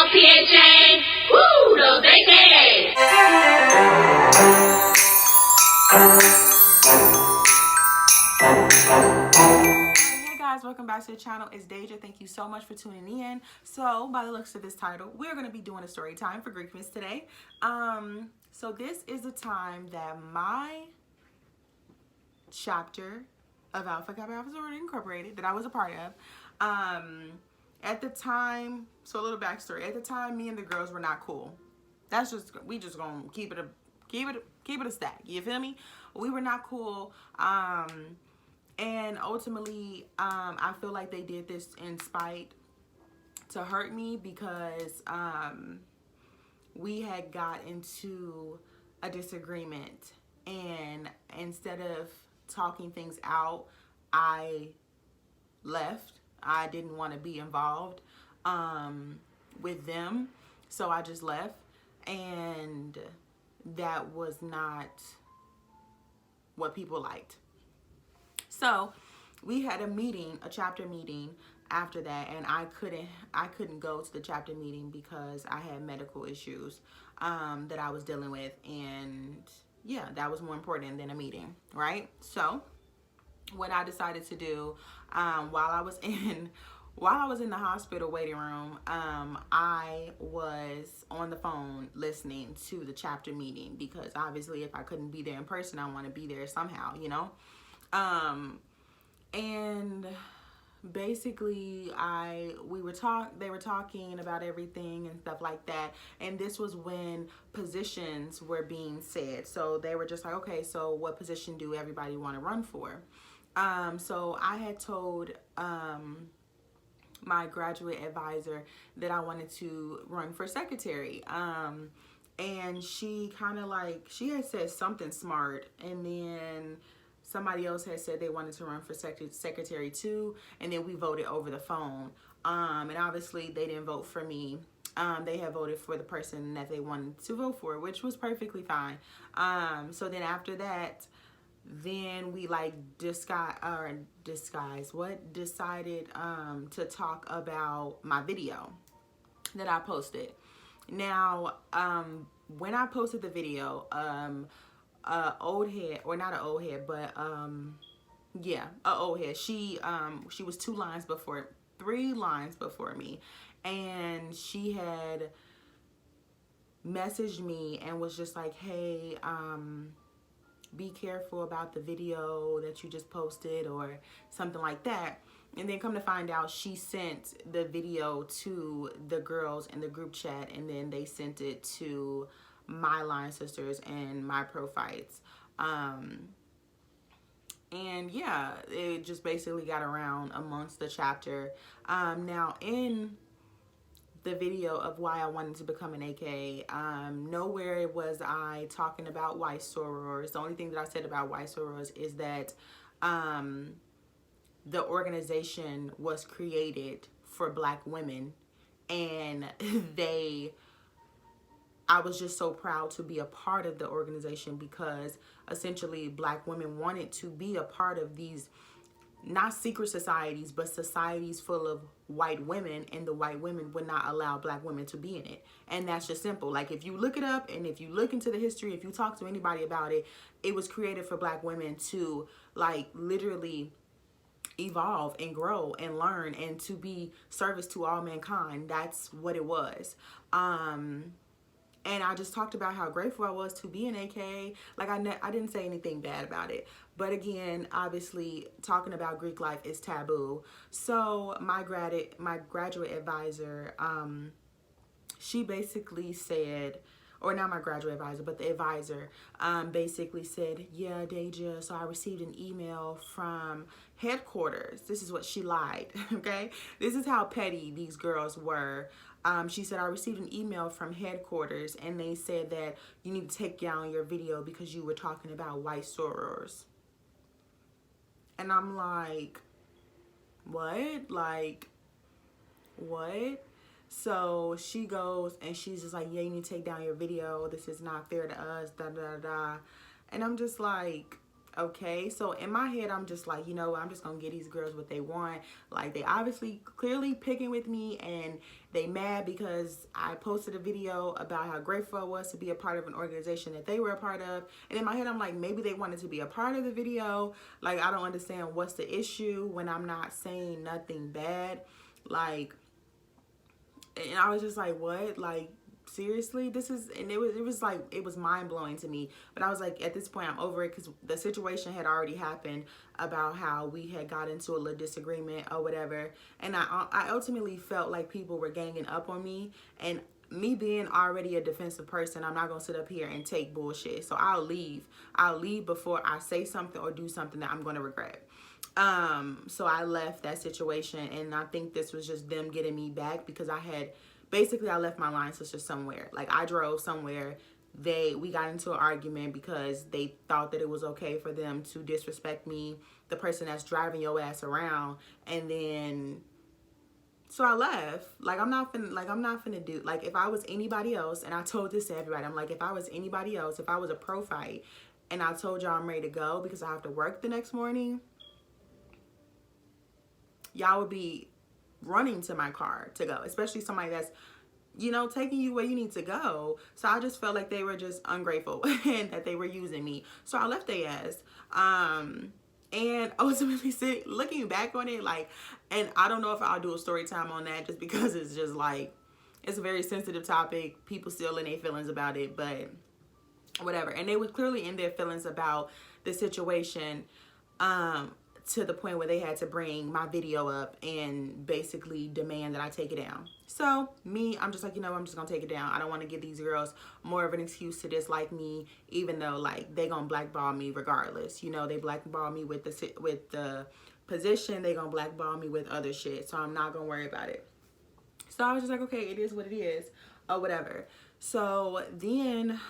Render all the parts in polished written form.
PHA. Woo, those AKAs. Hey guys, welcome back to the channel. It's Deja. Thank you so much for tuning in. So by the looks of this title, we're going to be doing a story time for GREEKMAS today. So this is a time that my chapter of Alpha Kappa Alpha Sorority Incorporated that I was a part of, at the time, so a little backstory. At the time, me and the girls were not cool. That's just, we just gonna keep it a stack. You feel me? We were not cool. And ultimately, I feel like they did this in spite to hurt me because we had got into a disagreement, and instead of talking things out, I left. I didn't want to be involved with them, so I just left, and that was not what people liked. So we had a meeting, a chapter meeting after that, and I couldn't go to the chapter meeting because I had medical issues that I was dealing with, and yeah, that was more important than a meeting, right? So what I decided to do, while I was in the hospital waiting room, I was on the phone listening to the chapter meeting, because obviously if I couldn't be there in person, I want to be there somehow, you know? And basically they were talking about everything and stuff like that, and this was when positions were being said. So they were just like, okay, so what position do everybody want to run for? So I had told my graduate advisor that I wanted to run for secretary, and she kind of like, she had said something smart, and then somebody else had said they wanted to run for secretary too, and then we voted over the phone. And obviously they didn't vote for me. They had voted for the person that they wanted to vote for, which was perfectly fine. So then after that, then we like decided to talk about my video that I posted. Now, when I posted the video, old head, or not an old head, but yeah, an old head. She was 3 lines before me, and she had messaged me and was just like, hey, be careful about the video that you just posted, or something like that. And then come to find out, she sent the video to the girls in the group chat, and then they sent it to my line sisters and my pro fights. And yeah, it just basically got around amongst the chapter. Now in the video of why I wanted to become an AK, nowhere was I talking about white sorors. The only thing that I said about white sorors is that the organization was created for Black women, and I was just so proud to be a part of the organization, because essentially Black women wanted to be a part of these, not secret societies, but societies full of white women, and the white women would not allow Black women to be in it. And that's just simple. Like, if you look it up, and if you look into the history, if you talk to anybody about it, it was created for Black women to like literally evolve and grow and learn and to be service to all mankind. That's what it was. And I just talked about how grateful I was to be an AK. Like, I didn't say anything bad about it. But again, obviously, talking about Greek life is taboo. So my graduate advisor, she basically said, or not my graduate advisor, but the advisor, basically said, yeah, Deja, so I received an email from headquarters. This is what she lied, okay? This is how petty these girls were. She said, I received an email from headquarters, and they said that you need to take down your video because you were talking about white sorors. And I'm like, what? Like, what? So she goes and she's just like, yeah, you need to take down your video. This is not fair to us, da da da. And I'm just like, Okay, so in my head, I'm just like, you know, I'm just gonna get these girls what they want. Like, they obviously clearly picking with me, and they mad because I posted a video about how grateful I was to be a part of an organization that they were a part of. And in my head, I'm like, maybe they wanted to be a part of the video. Like, I don't understand what's the issue when I'm not saying nothing bad. Like, and I was just like, what? Like, seriously, this is, and it was like, it was mind-blowing to me. But I was like, at this point, I'm over it, because the situation had already happened about how we had got into a little disagreement or whatever. And I ultimately felt like people were ganging up on me, and me being already a defensive person, I'm not gonna sit up here and take bullshit. So I'll leave before I say something or do something that I'm gonna regret. So I left that situation, and I think this was just them getting me back, because I left my line sister somewhere. Like, I drove somewhere. We got into an argument because they thought that it was okay for them to disrespect me, the person that's driving your ass around. And then, so I left. Like, I'm not finna do, like, if I was anybody else, and I told this to everybody, I'm like, if I was anybody else, if I was a pro fight, and I told y'all I'm ready to go because I have to work the next morning, y'all would be running to my car to go, especially somebody that's, you know, taking you where you need to go. So I just felt like they were just ungrateful and that they were using me. So I left their ass. And ultimately, looking back on it, like, and I don't know if I'll do a story time on that, just because it's just like, it's a very sensitive topic. People still in their feelings about it, but whatever. And they were clearly in their feelings about the situation, to the point where they had to bring my video up and basically demand that I take it down. So me, I'm just like, you know, I'm just gonna take it down. I don't want to give these girls more of an excuse to dislike me, even though, like, they gonna blackball me regardless. You know, they blackball me with the position. They gonna blackball me with other shit. So I'm not gonna worry about it. So I was just like, okay, it is what it is, or whatever. So then,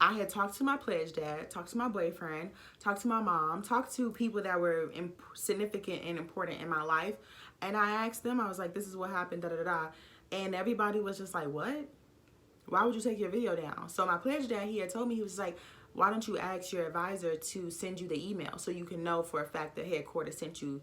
I had talked to my pledge dad, talked to my boyfriend, talked to my mom, talked to people that were significant and important in my life. And I asked them, I was like, this is what happened, da da da. And everybody was just like, what? Why would you take your video down? So my pledge dad, he had told me, he was like, why don't you ask your advisor to send you the email so you can know for a fact that headquarters sent her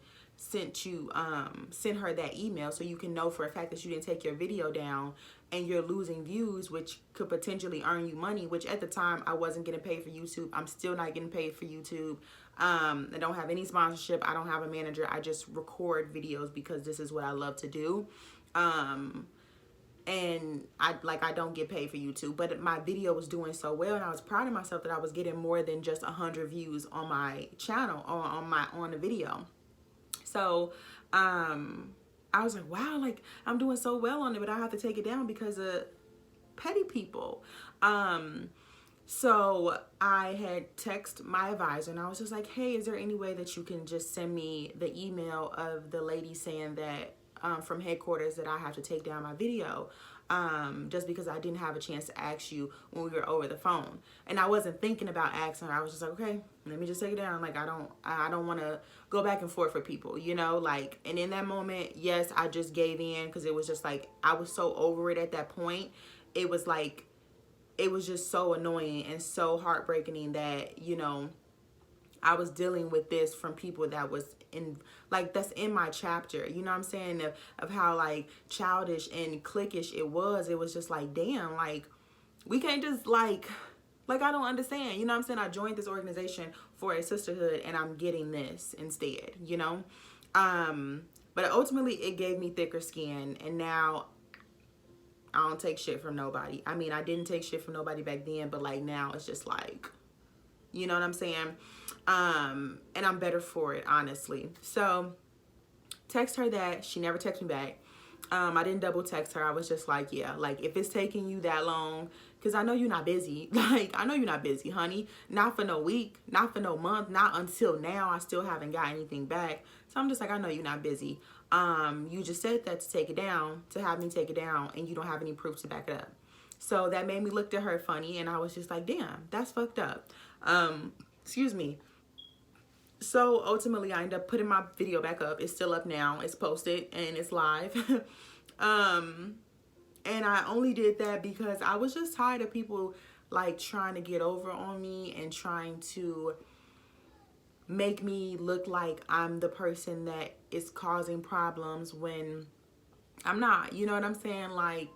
that email, so you can know for a fact that you didn't take your video down and you're losing views, which could potentially earn you money, which at the time I wasn't getting paid for YouTube. I'm still not getting paid for YouTube. I don't have any sponsorship. I don't have a manager. I just record videos because this is what I love to do. And I don't get paid for YouTube, but my video was doing so well, and I was proud of myself that I was getting more than just 100 views on my channel, on the video. So, I was like, wow, like, I'm doing so well on it, but I have to take it down because of petty people. So I had texted my advisor, and I was just like, hey, is there any way that you can just send me the email of the lady saying that, from headquarters, that I have to take down my video, just because I didn't have a chance to ask you when we were over the phone. And I wasn't thinking about asking her. I was just like, okay, let me just take it down. Like, I don't want to go back and forth with people, you know, like. And in that moment, yes, I just gave in, because it was just like, I was so over it at that point. It was like, it was just so annoying and so heartbreaking that, you know, I was dealing with this from people that was in, like, that's in my chapter, you know what I'm saying, of how, like, childish and cliquish it was. It was just like, damn, like, we can't just, like, I don't understand, you know what I'm saying. I joined this organization for a sisterhood, and I'm getting this instead, you know. But ultimately, it gave me thicker skin, and now I don't take shit from nobody. I mean, I didn't take shit from nobody back then, but, like, now it's just like, you know what I'm saying? And I'm better for it, honestly. So, text her that. She never texted me back. I didn't double text her. I was just like, yeah, like, if it's taking you that long, because I know you're not busy. Like, I know you're not busy, honey. Not for no week, not for no month, not until now. I still haven't got anything back. So I'm just like, I know you're not busy. You just said that to take it down, to have me take it down, and you don't have any proof to back it up. So that made me look at her funny, and I was just like, damn, that's fucked up. Excuse me. So ultimately, I ended up putting my video back up. It's still up now. It's posted and it's live. And I only did that because I was just tired of people like trying to get over on me and trying to make me look like I'm the person that is causing problems when I'm not. You know what I'm saying? Like,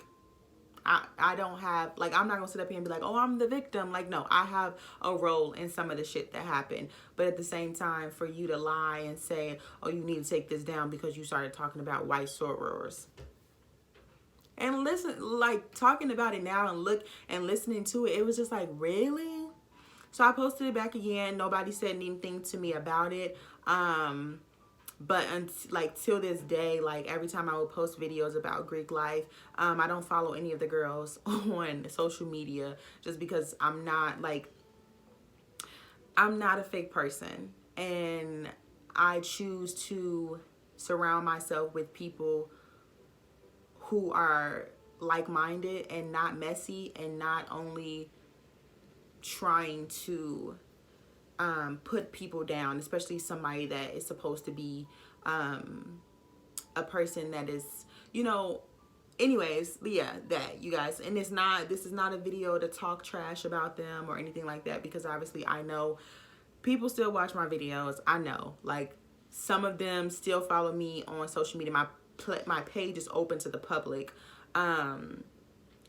I don't have, like, I'm not gonna sit up here and be like, oh, I'm the victim. Like, no, I have a role in some of the shit that happened. But at the same time, for you to lie and say, oh, you need to take this down because you started talking about white sorors. And listen, like, talking about it now and listening to it, it was just like, really? So I posted it back again. Nobody said anything to me about it. But like till this day, like every time I would post videos about Greek life, I don't follow any of the girls on social media just because I'm not a fake person, and I choose to surround myself with people who are like-minded and not messy, and not only trying to put people down, especially somebody that is supposed to be a person that is, you know, anyways. But yeah, that, you guys, and this is not a video to talk trash about them or anything like that, because obviously I know people still watch my videos. I know, like, some of them still follow me on social media. My page is open to the public.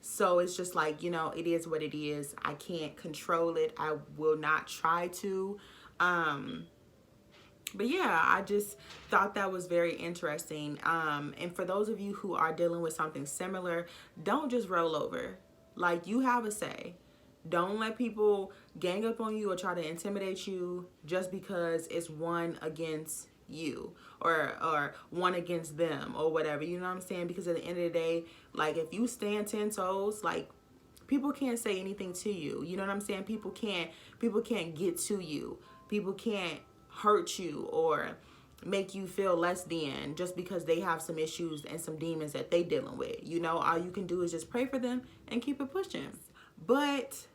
So it's just like, you know, it is what it is. I can't control it. I will not try to. But yeah, I just thought that was very interesting. And for those of you who are dealing with something similar, don't just roll over. Like, you have a say. Don't let people gang up on you or try to intimidate you just because it's one against you or one against them or whatever. You know what I'm saying? Because at the end of the day, like, if you stand 10 toes, like, people can't say anything to you. You know what I'm saying? People can't get to you. People can't hurt you or make you feel less than just because they have some issues and some demons that they dealing with. You know, all you can do is just pray for them and keep it pushing. But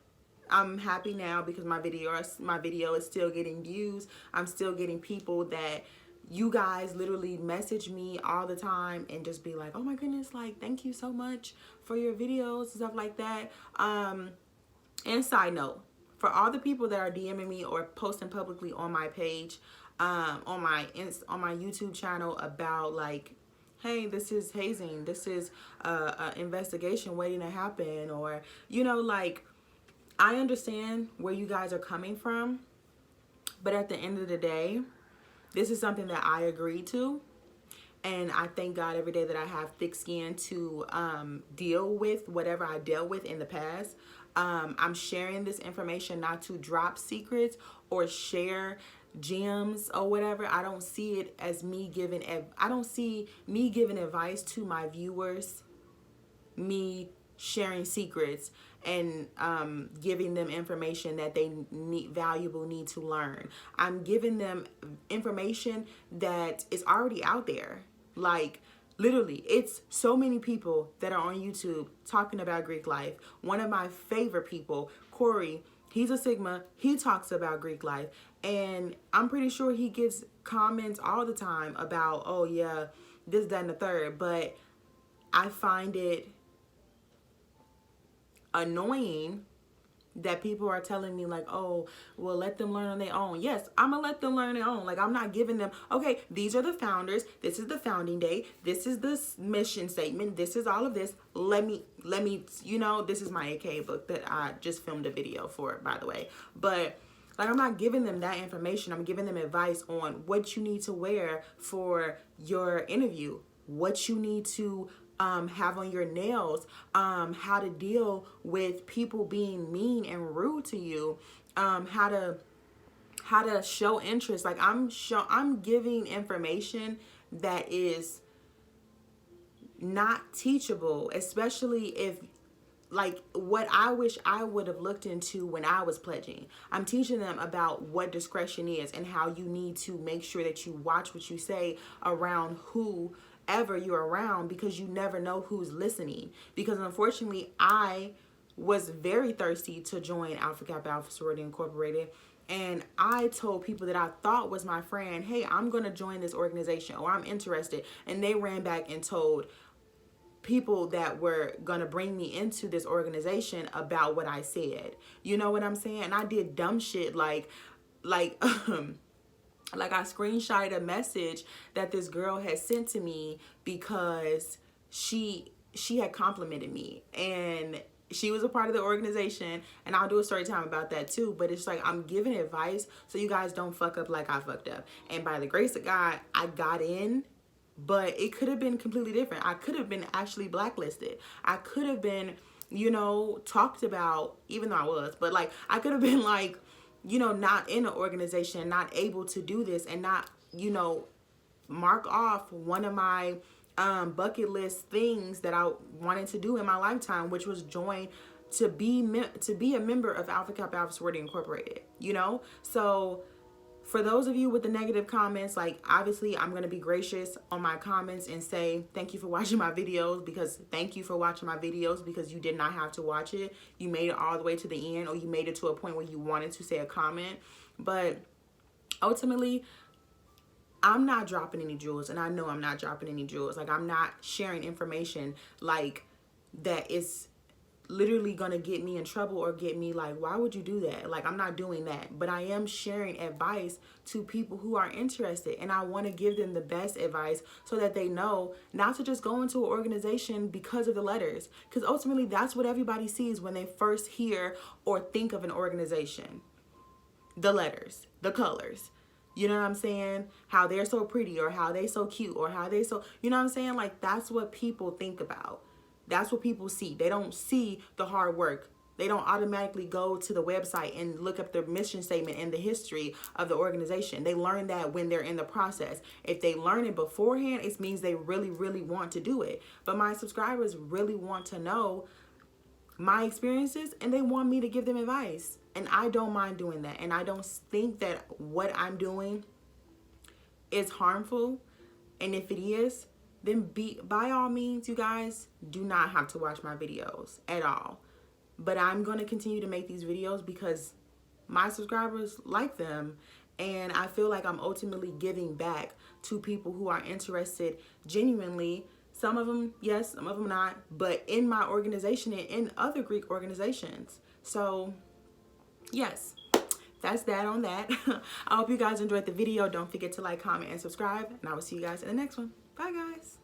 I'm happy now because my video is still getting views. I'm still getting people that, you guys literally message me all the time and just be like, oh my goodness, like, thank you so much for your videos and stuff like that. And side note, for all the people that are DMing me or posting publicly on my page, on my YouTube channel about, like, hey, this is hazing, this is an investigation waiting to happen, or, you know, like, I understand where you guys are coming from, but at the end of the day, this is something that I agreed to, and I thank God every day that I have thick skin to deal with whatever I dealt with in the past. I'm sharing this information not to drop secrets or share gems or whatever. I don't see it as me giving advice to my viewers, me sharing secrets and giving them information that they need to learn. I'm giving them information that is already out there. Like, literally, it's so many people that are on YouTube talking about Greek life. One of my favorite people, Corey, he's a Sigma. He talks about Greek life, and I'm pretty sure he gets comments all the time about, oh yeah, this, that, and the third. But I find it annoying that people are telling me, like, oh, well, let them learn on their own. Yes, I'm gonna let them learn on their own. Like, I'm not giving them, okay, these are the founders, this is the founding day, this is the mission statement, this is all of this. Let me, you know, this is my AKA book that I just filmed a video for, by the way. But, like, I'm not giving them that information. I'm giving them advice on what you need to wear for your interview, what you need to have on your nails, how to deal with people being mean and rude to you, how to show interest. Like, I'm giving information that is not teachable, especially if, like, what I wish I would have looked into when I was pledging. I'm teaching them about what discretion is and how you need to make sure that you watch what you say around whoever you're around, because you never know who's listening. Because unfortunately, I was very thirsty to join Alpha Kappa Alpha Sorority Incorporated, and I told people that I thought was my friend, hey, I'm gonna join this organization, or I'm interested, and they ran back and told people that were gonna bring me into this organization about what I said. You know what I'm saying? And I did dumb shit like like I screenshotted a message that this girl had sent to me because she had complimented me, and she was a part of the organization, and I'll do a story time about that too. But it's like, I'm giving advice so you guys don't fuck up like I fucked up. And by the grace of God, I got in, but it could have been completely different. I could have been actually blacklisted. I could have been, you know, talked about, even though I was, but like, I could have been like, you know, not in an organization, not able to do this, and not, you know, mark off one of my bucket list things that I wanted to do in my lifetime, which was join to be a member of Alpha Kappa Alpha Sorority Incorporated, you know? So for those of you with the negative comments, like, obviously I'm going to be gracious on my comments and say thank you for watching my videos, because thank you for watching my videos, because you did not have to watch it. You made it all the way to the end, or you made it to a point where you wanted to say a comment. But ultimately, I'm not dropping any jewels, and I know I'm not dropping any jewels. Like, I'm not sharing information like that is literally gonna get me in trouble or get me like, why would you do that? Like, I'm not doing that. But I am sharing advice to people who are interested, and I want to give them the best advice so that they know not to just go into an organization because of the letters, because ultimately that's what everybody sees when they first hear or think of an organization. The letters, the colors. You know what I'm saying? How they're so pretty, or how they so cute, or how they so, you know what I'm saying? Like, that's what people think about. That's what people see. They don't see the hard work. They don't automatically go to the website and look up the mission statement and the history of the organization. They learn that when they're in the process. If they learn it beforehand, it means they really, really want to do it. But my subscribers really want to know my experiences, and they want me to give them advice. And I don't mind doing that. And I don't think that what I'm doing is harmful. And if it is, then by all means, you guys do not have to watch my videos at all. But I'm going to continue to make these videos because my subscribers like them. And I feel like I'm ultimately giving back to people who are interested genuinely. Some of them, yes, some of them not, but in my organization and in other Greek organizations. So yes, that's that on that. I hope you guys enjoyed the video. Don't forget to like, comment, and subscribe, and I will see you guys in the next one. Bye, guys.